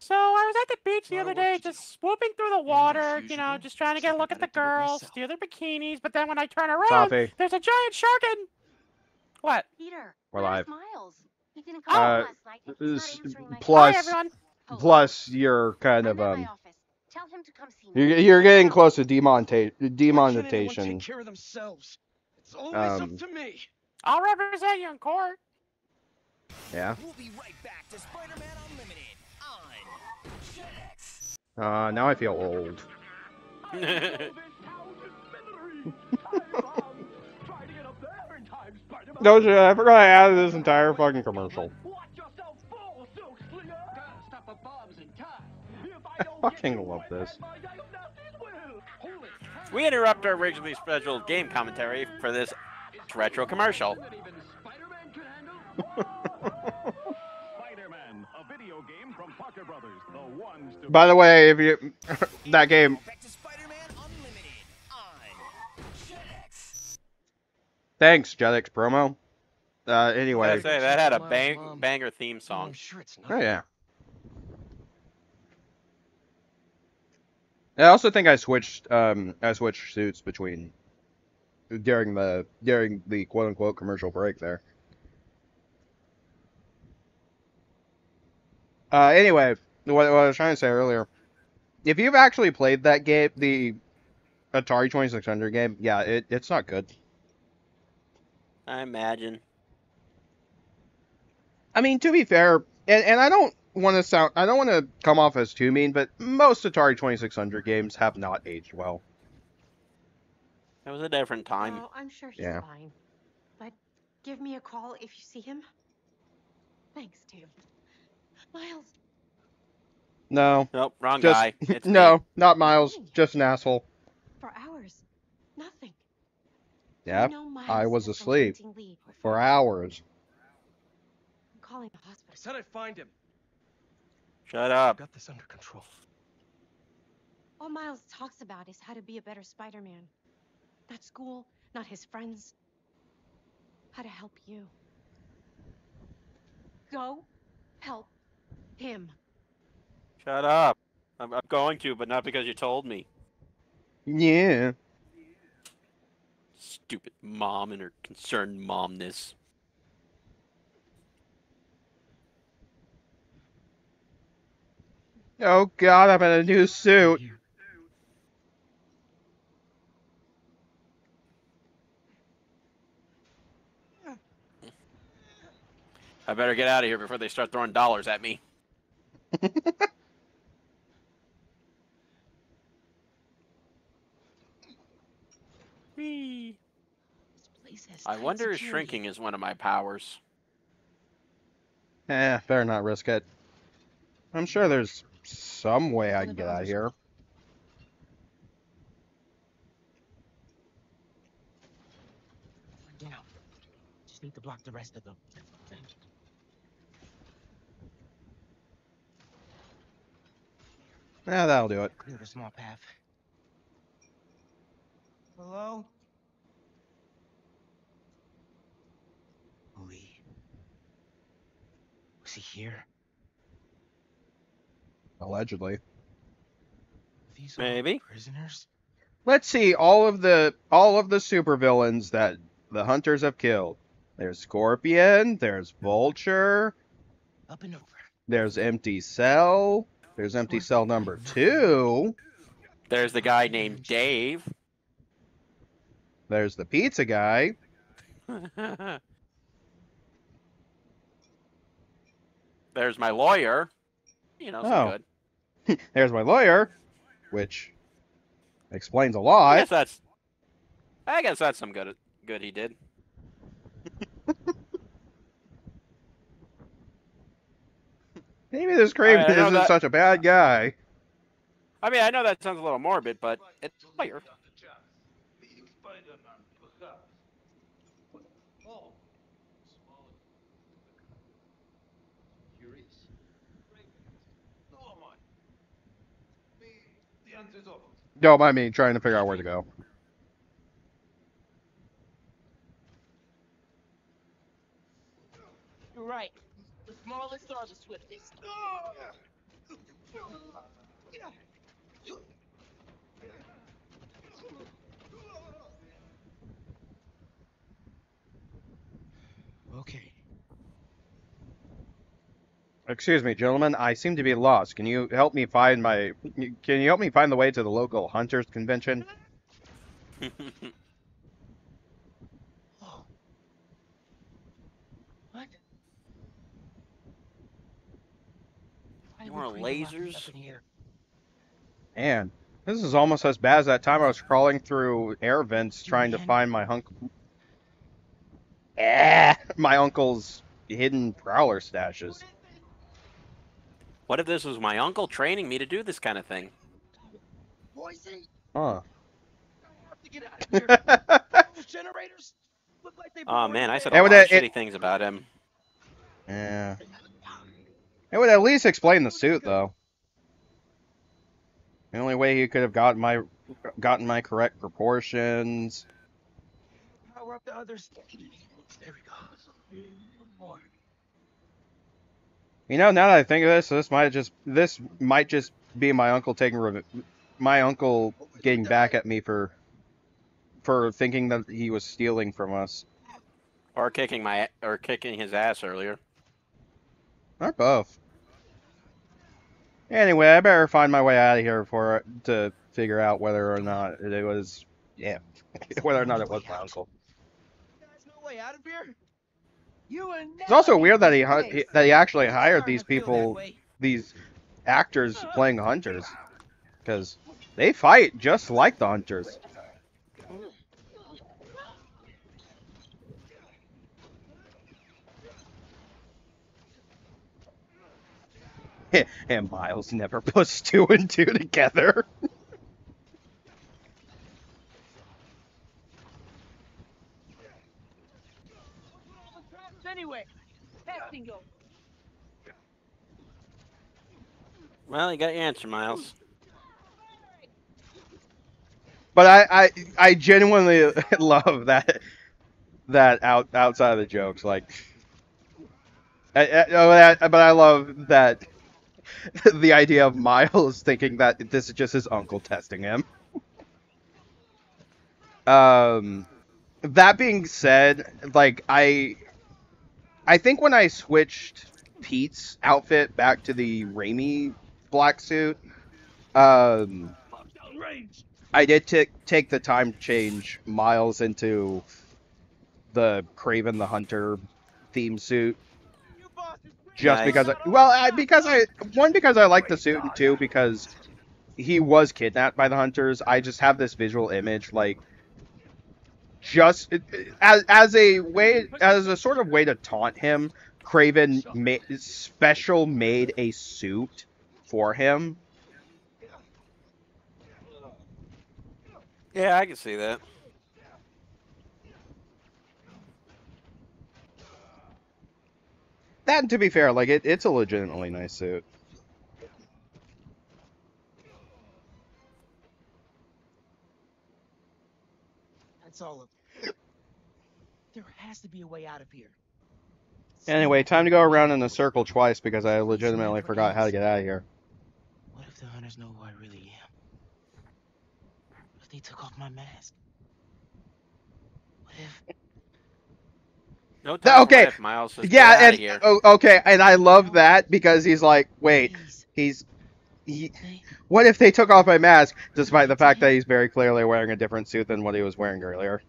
So I was at the beach the Lot other of work day, to do. just swooping through the And water, as you know, usual, just trying to get a something look at the gotta do it girls, myself. steal their bikinis. But then when I turn around, Coffee. there's a giant shark in. What? Peter, We're where's live. Miles? He didn't come Oh, home Uh, last night. He's not answering my hi plus, everyone. Hello? plus you're kind I'm of at my office. Tell him to come see me. you're getting Now. close to Why can't everyone take demonetization. care of themselves? It's always up to me. I'll represent you in court. Yeah. We'll be right back to Spider-Man Unlimited on. Now I feel old. No, I forgot I added this entire fucking commercial. I fucking love this. We interrupt our originally scheduled game commentary for this retro commercial. By the way, if you that game, Back to Spider-Man Unlimited on. thanks Jetix promo. I Anyway, say that had a Mom. banger theme I'm song. sure it's not. oh yeah. I also think I switched suits between during the quote unquote commercial break there. Anyway, what I was trying to say earlier, if you've actually played that game, the Atari 2600 game, yeah, it's not good. I imagine. I mean, to be fair, and I don't want to come off as too mean, but most Atari 2600 games have not aged well. It was a different time. Oh, I'm sure he's Yeah. fine. But give me a call if you see him. Thanks, Tim. Miles. No, Nope, wrong just guy. It's no, me. not Miles, just an asshole. For hours. Nothing. Yep, No, Miles I was has been asleep fainting lead for hours. I'm calling the I hospital. said I'd find him. Shut I've up. got this under control. All Miles talks about is how to be a better Spider-Man. Not school, not his friends. How to help you. Go help him. Shut up. I'm going to, but not because you told me. Yeah. Stupid mom and her concerned momness. Oh God, I'm in a new suit. I better get out of here before they start throwing dollars at me. Whee. I wonder if shrinking is one of my powers. Better not risk it. I'm sure there's some way I can get out of here. Down. Just need to block the rest of them. Yeah, that'll do it. Clear the small path. Hello? Lee. Was he here? Allegedly. These all Maybe. prisoners? Let's see all of the supervillains that the Hunters have killed. There's Scorpion, there's Vulture, Up and over. there's Empty Cell, there's Empty Cell number 2, There's the guy named Dave. there's the pizza guy, There's my lawyer. You know, some Oh. good. there's my lawyer, which explains a I lot. guess that's some good he did. Maybe this Craven I know isn't that- such a bad guy. I mean, I know that sounds a little morbid, but it's lawyer. Don't mind me trying to figure out where to go. You're right. The smallest are the swiftest. Okay. Excuse me, gentlemen. I seem to be lost. Can you help me find my? Can you help me find the way to the local hunters convention? Oh. What? Why More would Kraven lock me lasers? up in here? Man, this is almost as bad as that time I was crawling through air vents trying to Man. find my uncle's hidden prowler stashes. What if this was my uncle training me to do this kind of thing? Poison? Huh. I have to get out of here. Those generators look like they Oh blew man, I said anything. a It would lot of it, shitty things about him. yeah. It would at least explain the suit though. The only way he could have gotten my correct proportions. Power up the others. There we go. More. You know, now that I think of this, this might just be my uncle my uncle getting back at me for thinking that he was stealing from us. Or kicking his ass earlier. Or both. Anyway, I better find my way out of here to figure out whether or not it was, yeah, whether or not it was my uncle. Guys, no way out of here. You and It's also weird that that he actually It's hired starting these to feel that people, way. these actors playing hunters, because they fight just like the hunters. And Miles never puts two and two together. Anyway, testing go. Well, you got your answer, Miles. But I genuinely love that outside of the jokes, like, but I love that the idea of Miles thinking that this is just his uncle testing him. Um, that being said, like I think when I switched Pete's outfit back to the Raimi black suit, um, I did take the time to change Miles into the Craven the Hunter theme suit. Just Nice. because because I like the suit, and two, because he was kidnapped by the hunters. I just have this visual image, like, just as a sort of way to taunt him. Craven made a suit for him. Yeah, I can see that. That, to be fair, like, it's a legitimately nice suit. That's all of it. There has to be a way out of here. Anyway, time to go around in a circle twice because I legitimately forgot how to get out of here. What if the hunters know who I really am? What if they took off my mask? What if... No time Okay, for life, Miles. Just yeah, get out and of here. okay, and I love that because he's like, wait, Please, he, they... what if they took off my mask, despite the fact that he's very clearly wearing a different suit than what he was wearing earlier?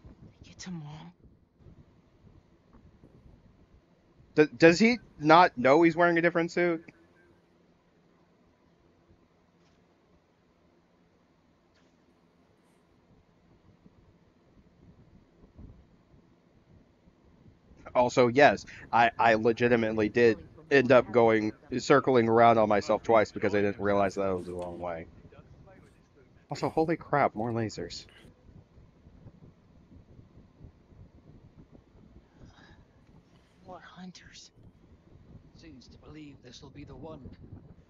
Get to Mom. Does he not know he's wearing a different suit? Also, yes, I legitimately did end up circling around on myself twice because I didn't realize that was the wrong way. Also, holy crap, more lasers. More hunters. Seems to believe this will be the one.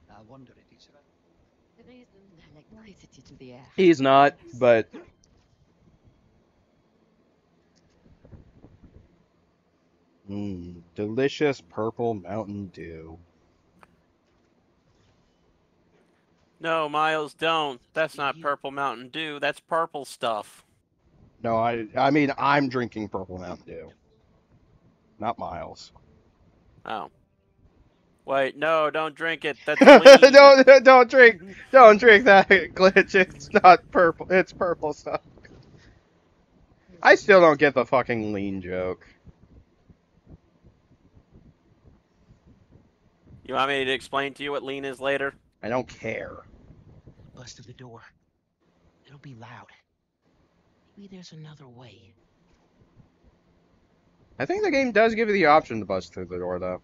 I wonder if he's right. There isn't electricity to the air. He's not, but... delicious purple Mountain Dew. No, Miles, don't. That's not You- purple Mountain Dew. That's purple stuff. No, I mean, I'm drinking Purple Mountain Dew. Not Miles. Oh. Wait, no, don't drink it. That's lean. Don't drink that glitch. It's not purple. It's purple stuff. I still don't get the fucking lean joke. You want me to explain to you what lean is later? I don't care. Bust through the door. It'll be loud. Maybe there's another way. I think the game does give you the option to bust through the door, though.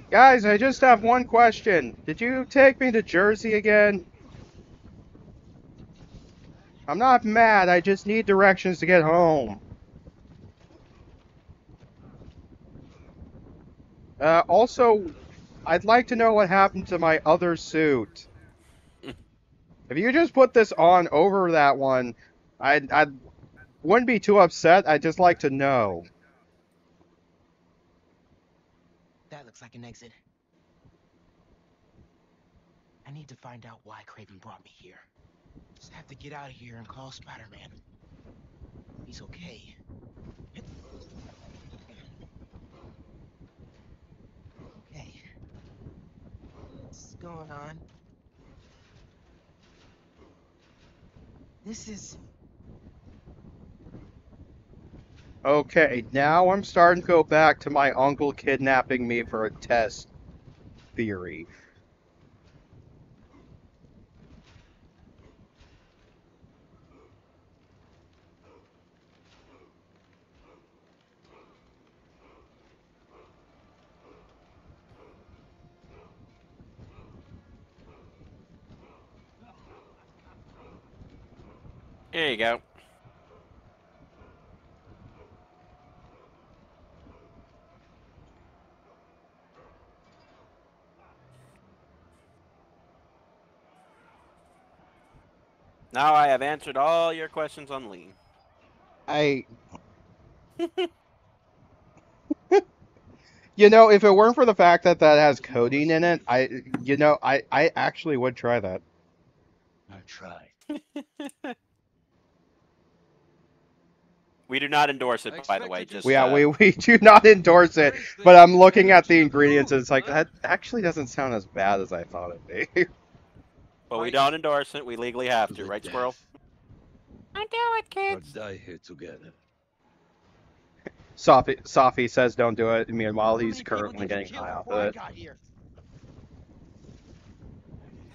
Guys, I just have one question. Did you take me to Jersey again? I'm not mad, I just need directions to get home. Also, I'd like to know what happened to my other suit. If you just put this on over that one, I wouldn't be too upset, I'd just like to know. That looks like an exit. I need to find out why Craven brought me here. Just have to get out of here and call Spider-Man. He's okay. Okay. What's going on? This is... Okay, now I'm starting to go back to my uncle kidnapping me for a test theory. Here you go. Now I have answered all your questions on lean. You know, if it weren't for the fact that that has codeine in it, I actually would try that. I tried. We do not endorse it, by the way. Just We do not endorse it, but I'm looking at the ingredients and it's like, that actually doesn't sound as bad as I thought it'd be. but we don't endorse it. We legally have to, right, Squirrel? Don't do it, kids. die here together. Safi says don't do it, meanwhile How he's many people currently did you getting kill high off before I of it. got here?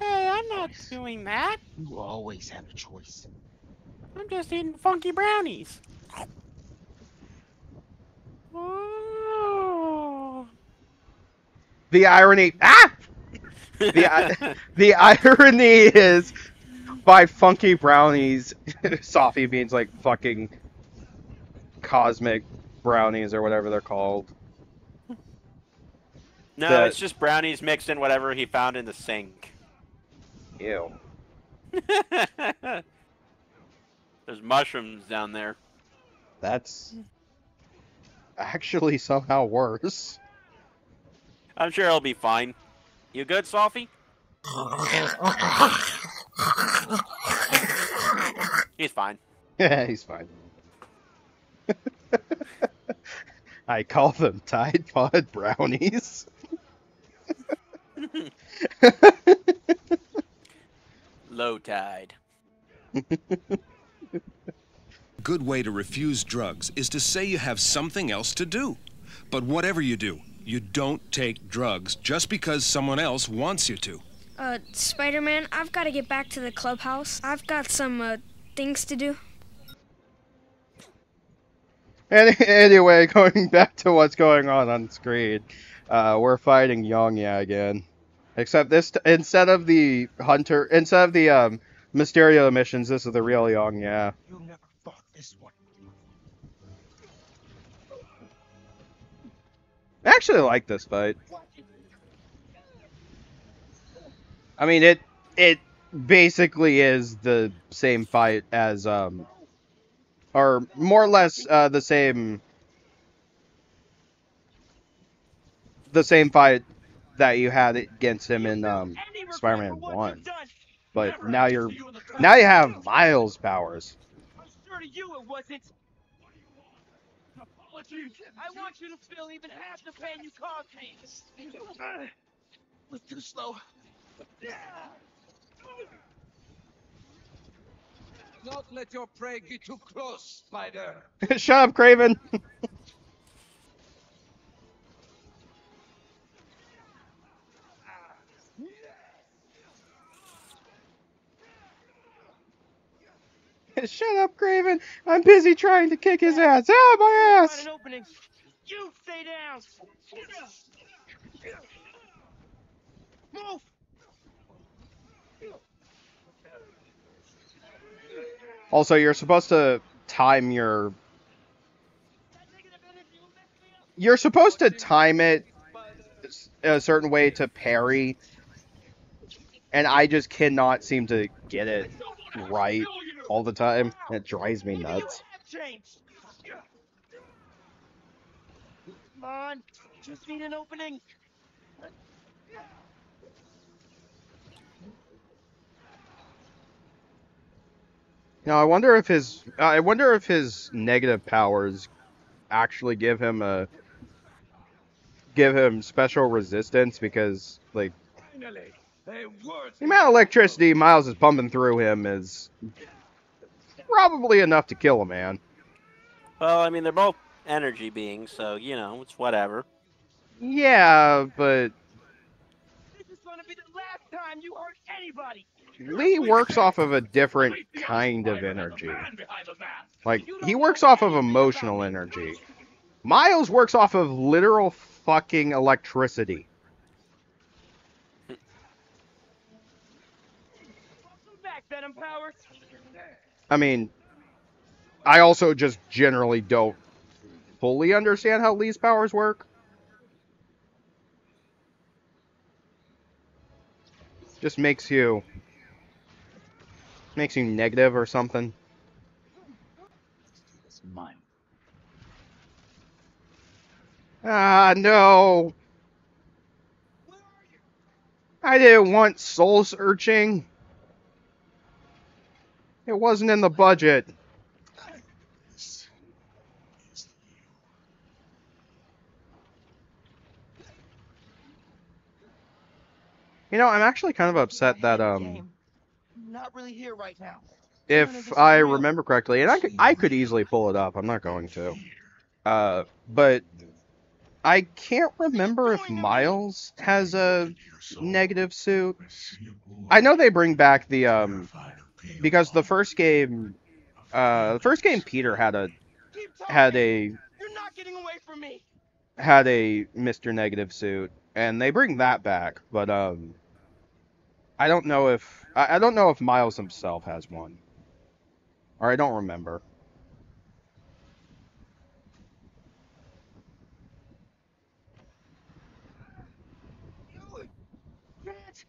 Hey, I'm not doing that. You always have a choice. I'm just eating funky brownies. Oh. The irony, the irony is, by funky brownies, Safi means like fucking cosmic brownies or whatever they're called. No, it's just brownies mixed in whatever he found in the sink. Ew. There's mushrooms down there. That's actually somehow worse. I'm sure it'll be fine. You good, Sophie? He's fine. Yeah, he's fine. I call them Tide Pod brownies. Low tide. Good way to refuse drugs is to say you have something else to do. But whatever you do, you don't take drugs just because someone else wants you to. Spider-Man, I've got to get back to the clubhouse. I've got some, things to do. Anyway, going back to what's going on screen, we're fighting Yongya again. Except this, instead of the Mysterio missions, this is the real Yongya. You never fought This one. I actually like this fight. I mean, it basically is the same fight as or more or less the same fight that you had against him in Spider-Man 1. But now you have Miles powers. I'm sure to you it wasn't. Apologies. I want you to feel even half the pain you caused me. Was too slow. Don't let your prey get too close, Spider. Shut up, Craven. Shut up, Craven. I'm busy trying to kick his ass. Ah, my ass. Find an opening. You stay down. Move. Also, you're supposed to time your... You're supposed to time it a certain way to parry, and I just cannot seem to get it right all the time. It drives me nuts. Come on. Just need an opening. Now, I wonder if his negative powers actually give him special resistance, because like the amount of electricity Miles is pumping through him is probably enough to kill a man. Well, I mean, they're both energy beings, so, you know, it's whatever. Yeah, but This is gonna be the last time you hurt anybody. Lee works off of a different kind of energy. Like, he works off of emotional energy. Miles works off of literal fucking electricity. Welcome back, Venom Powers. I mean, I also just generally don't fully understand how Lee's powers work. Just makes you negative or something. It's mine. Ah, no. I didn't want soul searching. It wasn't in the budget. You know, I'm actually kind of upset that Not really here right now. if I remember correctly, and I could easily pull it up. I'm not going to. But I can't remember if Miles has a negative suit. I know they bring back the because the first game Peter had a You're not getting away from me. had a Mr. Negative suit, and they bring that back, but I don't know if Miles himself has one, or I don't remember. You can't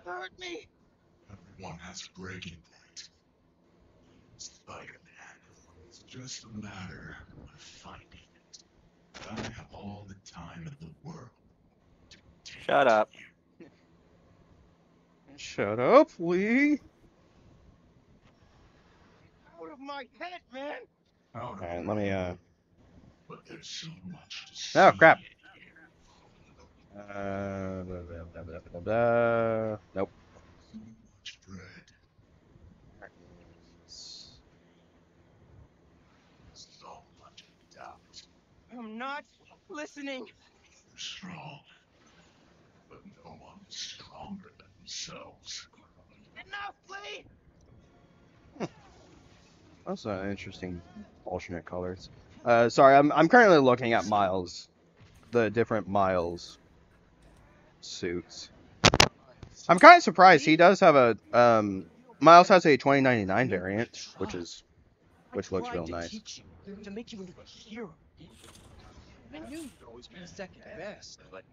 hurt me. Everyone has a breaking point. Spider-Man. It's just a matter of finding it. I have all the time in the world. Shut up. Shut up, Lee. Out of my head, man. Alright, let me But there's so much to see. Oh crap. Blah, blah, blah, blah, blah. Nope. So much dread. So much doubt. I'm not listening. They're strong. But no one is stronger than themselves. Enough, Lee. That's interesting alternate colors. Sorry, I'm currently looking at Miles, the different Miles suits. I'm kind of surprised he does have a Miles has a 2099 variant, which is which looks real to nice. teach you, to make you into a hero. I knew you'd always be second best, but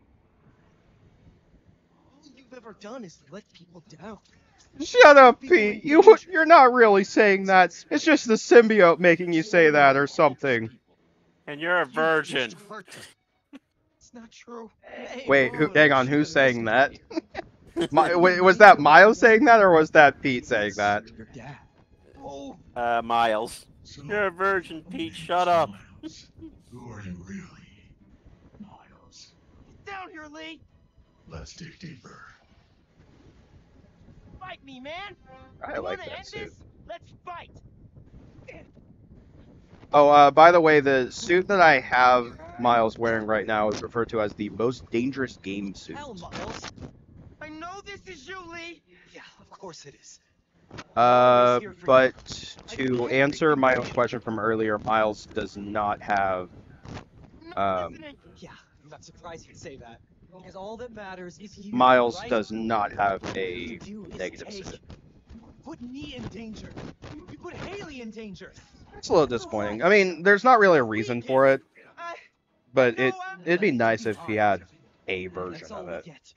all you've ever done is let people down. Shut up, Pete. You're not really saying that. It's just the symbiote making you say that or something. And you're a virgin. It's not true. Hey, Wait, bro, hang on. Who's saying that? Was that Miles saying that, or was that Pete saying that? Your dad. Oh, Miles. So, You're a virgin, Pete. Shut up. Miles, who are you really? Miles. down here, Lee. Let's dig deeper. Fight me, man. I You like wanna that end suit. this? Let's fight. Oh, by the way, the suit that I have Miles wearing right now is referred to as the most dangerous game suit. Hell, Miles. I know this is you, Lee. Yeah, of course it is. But to answer my own question from earlier, Miles does not have, Yeah, I'm not surprised you'd say that. Because all that matters is you. Miles right? does not have All a you do is negative take. suit. Put me in danger. You put Haley in danger. It's a little disappointing. I mean, there's not really a reason for it, but it'd be nice if he had a version That's all of we it. get.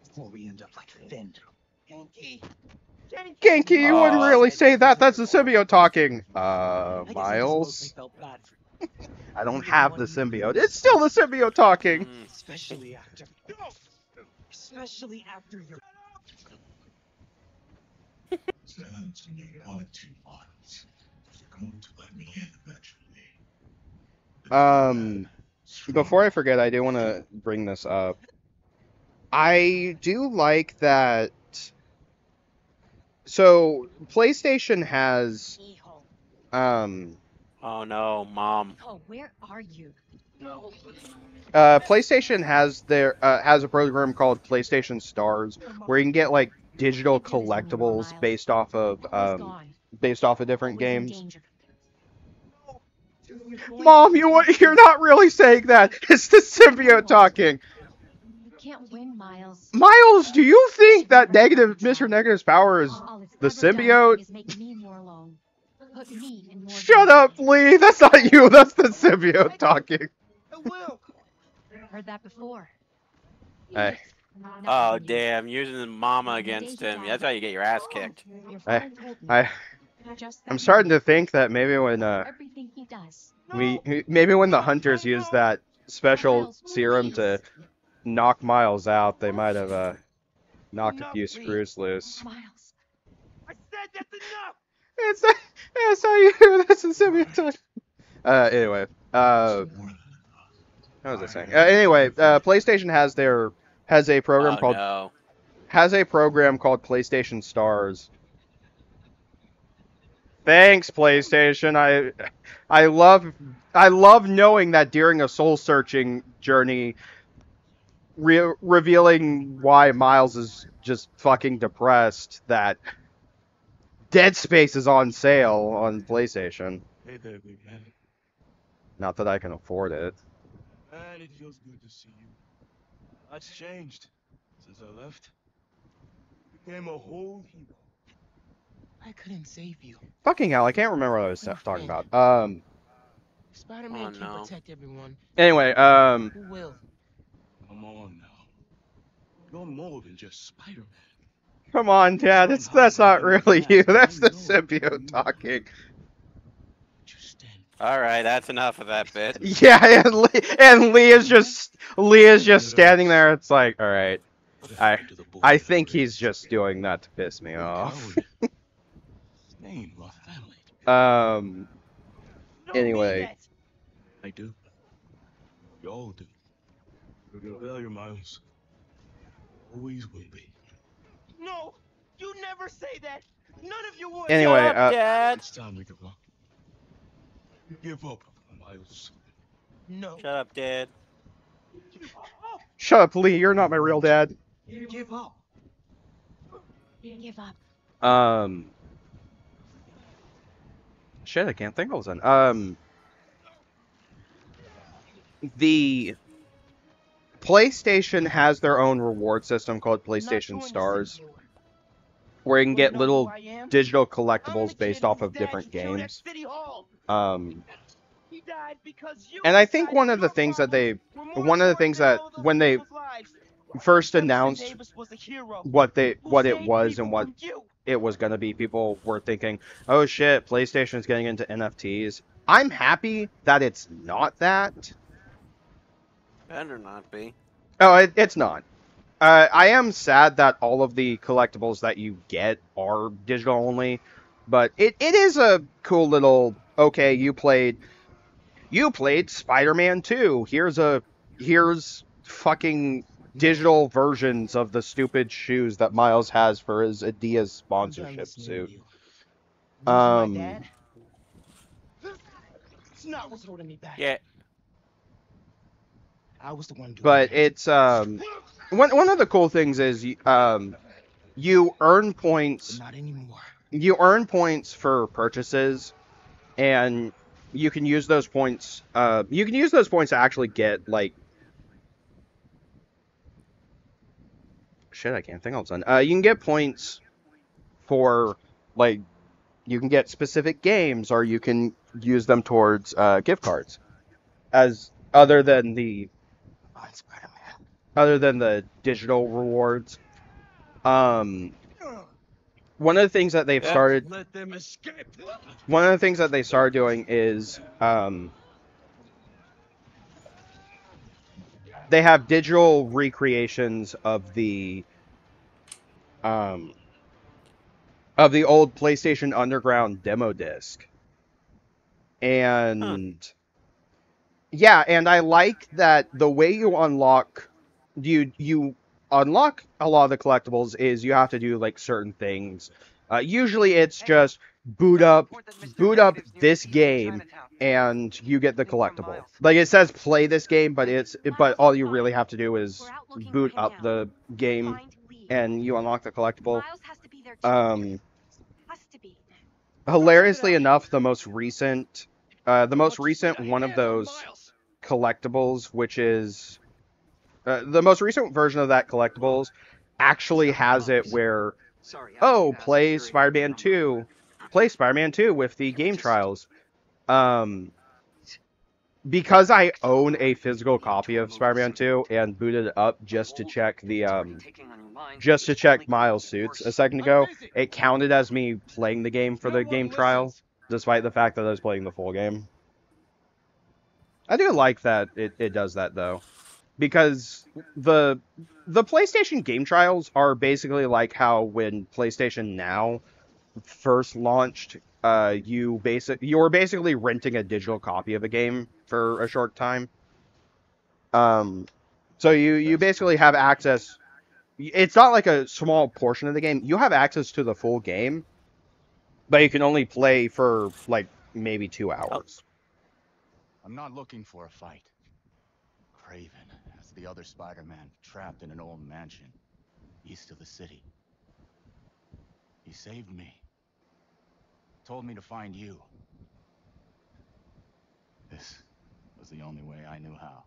Before we end up like Finn. Genki, you wouldn't really say that. That's the symbiote talking. I guess I just mostly Miles. felt bad for you. I don't have the symbiote. It's still the symbiote talking. Especially after your Sounds to me wanted to, Miles. You're going to let me in eventually. Before I forget, I do want to bring this up. I do like that. So, PlayStation has, Oh no, Mom. Oh, where are you? PlayStation has has a program called PlayStation Stars, where you can get like digital collectibles based off of different games. Mom, you're not really saying that. It's the symbiote talking. You can't win, Miles. Miles, do you think that Mr. Negative's power is the symbiote? Shut up, Lee. That's not you. That's the symbiote talking. Heard that before. Hey. Oh damn! Using the mama against him. That's how you get your ass kicked. I'm starting to think that maybe when Everything he does. maybe when the hunters use that special serum to knock Miles out, they might have knocked a few screws loose. Miles. I said that's enough. That's how you do this in symbiote. Anyway, what was I saying? Anyway, PlayStation has a program called PlayStation Stars. Thanks, PlayStation. I love knowing that during a soul searching journey, revealing why Miles is just fucking depressed, that Dead Space is on sale on PlayStation. Hey there, big man. Not that I can afford it. Man, it feels good to see you. That's changed since I left. Became a whole hero. I couldn't save you. Fucking hell, I can't remember what I was talking about. Spider-Man can protect everyone. Anyway, Who will? Come on now. You're more than just Spider-Man. Come on, Dad. That's not really you. That's the symbiote talking. All right, that's enough of that bit. Yeah, and Lee is just standing there. It's like, all right, I think he's just doing that to piss me off. Anyway. I do. We all do. You're a failure, Miles. Always will be. No, you never say that. None of you would. Anyway, Shut up, Dad. It's time to give up. Give up, Miles. No. Shut up, Dad. Shut up, Lee. You're not my real dad. Give up. Give up. Shit, I can't think of something. The PlayStation has their own reward system called PlayStation Stars, where you can get Wanna know who little I am? digital I'm the collectibles based kid off whose of dad different you killed at games. City Hall. Um, He died because you and I think decided one of the your things that problems were more one of the important things than that all of those when they people's lives. first Jefferson announced Davis was a hero what who it saved was and people what from you. it was going to be, people were thinking, oh shit, PlayStation's getting into NFTs. I'm happy that it's not that. Better not be. Oh, it's not. I am sad that all of the collectibles that you get are digital only, but it is a cool little, okay, you played Spider-Man 2. Here's fucking digital versions of the stupid shoes that Miles has for his Adidas I'm done sponsorship listening suit. to you. Losing my Um, dad? It's not what's holding me back. Yeah. I was the one doing but it. it's one of the cool things is you earn points. But not anymore. You earn points for purchases, and you can use those points. You can use those points to actually get like shit. I can't think of something. You can get points for like you can get specific games, or you can use them towards gift cards, as other than the On Spider-Man. other than the digital rewards. One of the things that they've started. Let them escape. One of the things that they started doing is they have digital recreations of the old PlayStation Underground demo disc. And yeah, and I like that the way you unlock you unlock a lot of the collectibles is you have to do like certain things. Usually it's just boot up this game and you get the collectible. Like it says play this game, but all you really have to do is boot up the game and you unlock the collectible. Miles has to be there too. Has to be. Hilariously enough, the most recent one of those collectibles, which is the most recent version of that collectibles, actually has it where, oh, play Spider-Man 2 with the game trials. Because I own a physical copy of Spider-Man 2 and booted it up just to check Miles' suits a second ago, it counted as me playing the game for the game trial, despite the fact that I was playing the full game. I do like that it does that, though, because the PlayStation game trials are basically like how when PlayStation Now first launched, you were basically renting a digital copy of a game for a short time. So you basically have access. It's not like a small portion of the game. You have access to the full game, but you can only play for like maybe 2 hours. I'm not looking for a fight. Craven has the other Spider-Man trapped in an old mansion east of the city. He saved me. Told me to find you. This was the only way I knew how.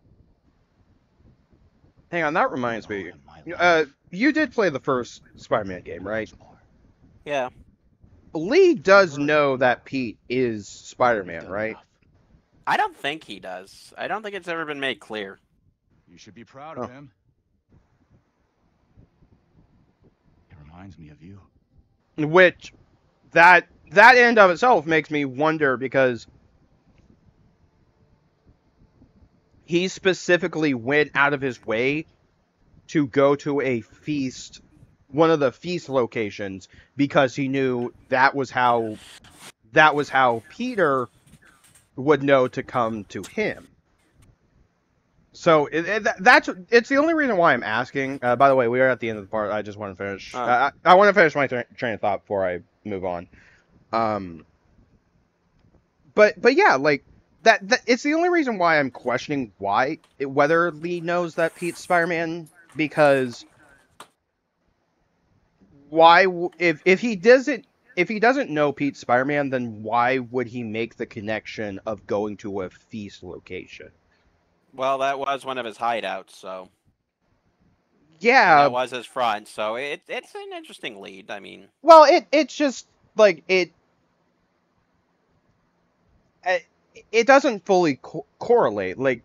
Hang on, that reminds me. You did play the first Spider-Man game, right? Yeah. Lee does know that Pete is Spider-Man, right? I don't think he does. I don't think it's ever been made clear. You should be proud of him. It reminds me of you. Which, that end of itself makes me wonder, because he specifically went out of his way to go to a feast, one of the feast locations, because he knew that was how Peter would know to come to him. So it's the only reason why I'm asking. By the way, we are at the end of the part. I just want to finish. I want to finish my train of thought before I move on. But yeah, like that it's the only reason why I'm questioning whether Lee knows that Pete's Spider-Man, because if he doesn't know Pete's Spider-Man, then why would he make the connection of going to a feast location? Well, that was one of his hideouts, so. Yeah. And that was his front, so it's an interesting lead. I mean, well, it's just like it doesn't fully correlate. Like,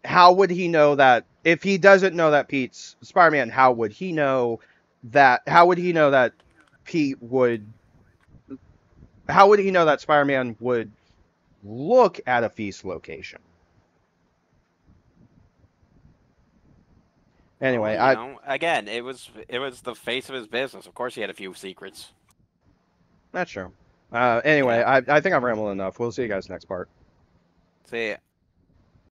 how would he know that if he doesn't know that Pete's Spider-Man? How would he know that? How would he know that Pete would? How would he know that Spider-Man would look at a feast location? Anyway, well, you know, again, it was the face of his business. Of course, he had a few secrets. That's true. Anyway, Yeah. I think I've rambled enough. We'll see you guys next part. See ya.